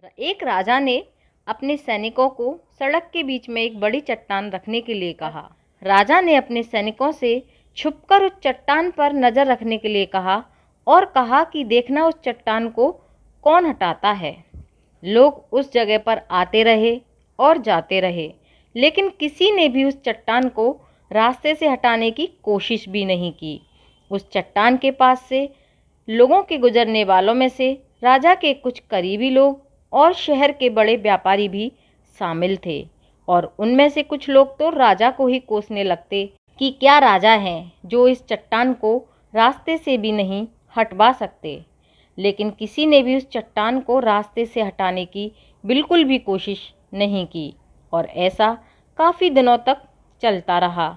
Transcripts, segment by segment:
एक राजा ने अपने सैनिकों को सड़क के बीच में एक बड़ी चट्टान रखने के लिए कहा। राजा ने अपने सैनिकों से छुपकर उस चट्टान पर नज़र रखने के लिए कहा और कहा कि देखना उस चट्टान को कौन हटाता है। लोग उस जगह पर आते रहे और जाते रहे, लेकिन किसी ने भी उस चट्टान को रास्ते से हटाने की कोशिश भी नहीं की। उस चट्टान के पास से लोगों के गुजरने वालों में से राजा के कुछ करीबी लोग और शहर के बड़े व्यापारी भी शामिल थे, और उनमें से कुछ लोग तो राजा को ही कोसने लगते कि क्या राजा हैं जो इस चट्टान को रास्ते से भी नहीं हटवा सकते। लेकिन किसी ने भी उस चट्टान को रास्ते से हटाने की बिल्कुल भी कोशिश नहीं की, और ऐसा काफ़ी दिनों तक चलता रहा।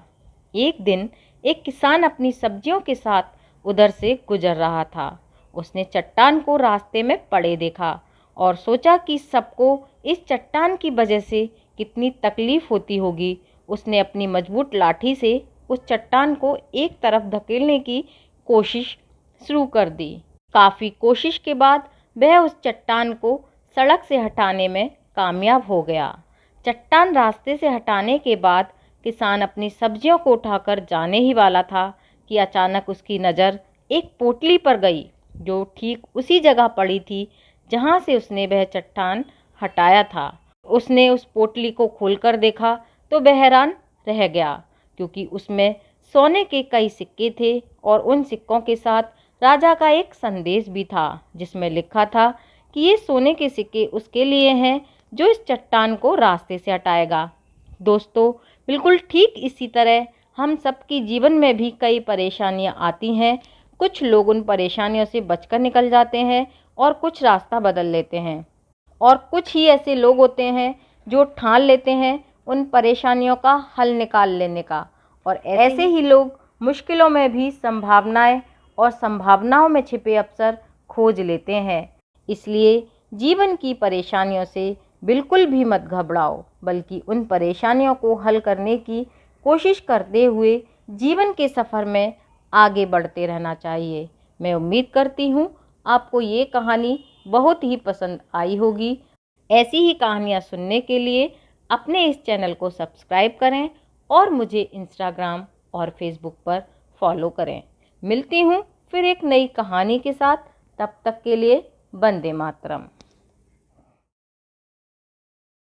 एक दिन एक किसान अपनी सब्जियों के साथ उधर से गुजर रहा था। उसने चट्टान को रास्ते में पड़े देखा और सोचा कि सबको इस चट्टान की वजह से कितनी तकलीफ होती होगी। उसने अपनी मजबूत लाठी से उस चट्टान को एक तरफ धकेलने की कोशिश शुरू कर दी। काफ़ी कोशिश के बाद वह उस चट्टान को सड़क से हटाने में कामयाब हो गया। चट्टान रास्ते से हटाने के बाद किसान अपनी सब्जियों को उठाकर जाने ही वाला था कि अचानक उसकी नज़र एक पोटली पर गई, जो ठीक उसी जगह पड़ी थी जहाँ से उसने वह चट्टान हटाया था। उसने उस पोटली को खोलकर देखा तो वह हैरान रह गया, क्योंकि उसमें सोने के कई सिक्के थे और उन सिक्कों के साथ राजा का एक संदेश भी था, जिसमें लिखा था कि ये सोने के सिक्के उसके लिए हैं जो इस चट्टान को रास्ते से हटाएगा। दोस्तों, बिल्कुल ठीक इसी तरह हम सबकी जीवन में भी कई परेशानियां आती हैं। कुछ लोग उन परेशानियों से बचकर निकल जाते हैं और कुछ रास्ता बदल लेते हैं, और कुछ ही ऐसे लोग होते हैं जो ठान लेते हैं उन परेशानियों का हल निकाल लेने का, और ऐसे ही लोग मुश्किलों में भी संभावनाएं और संभावनाओं में छिपे अवसर खोज लेते हैं। इसलिए जीवन की परेशानियों से बिल्कुल भी मत घबराओ, बल्कि उन परेशानियों को हल करने की कोशिश करते हुए जीवन के सफ़र में आगे बढ़ते रहना चाहिए। मैं उम्मीद करती हूँ आपको ये कहानी बहुत ही पसंद आई होगी। ऐसी ही कहानियाँ सुनने के लिए अपने इस चैनल को सब्सक्राइब करें और मुझे इंस्टाग्राम और फेसबुक पर फॉलो करें। मिलती हूँ फिर एक नई कहानी के साथ। तब तक के लिए वंदे मातरम।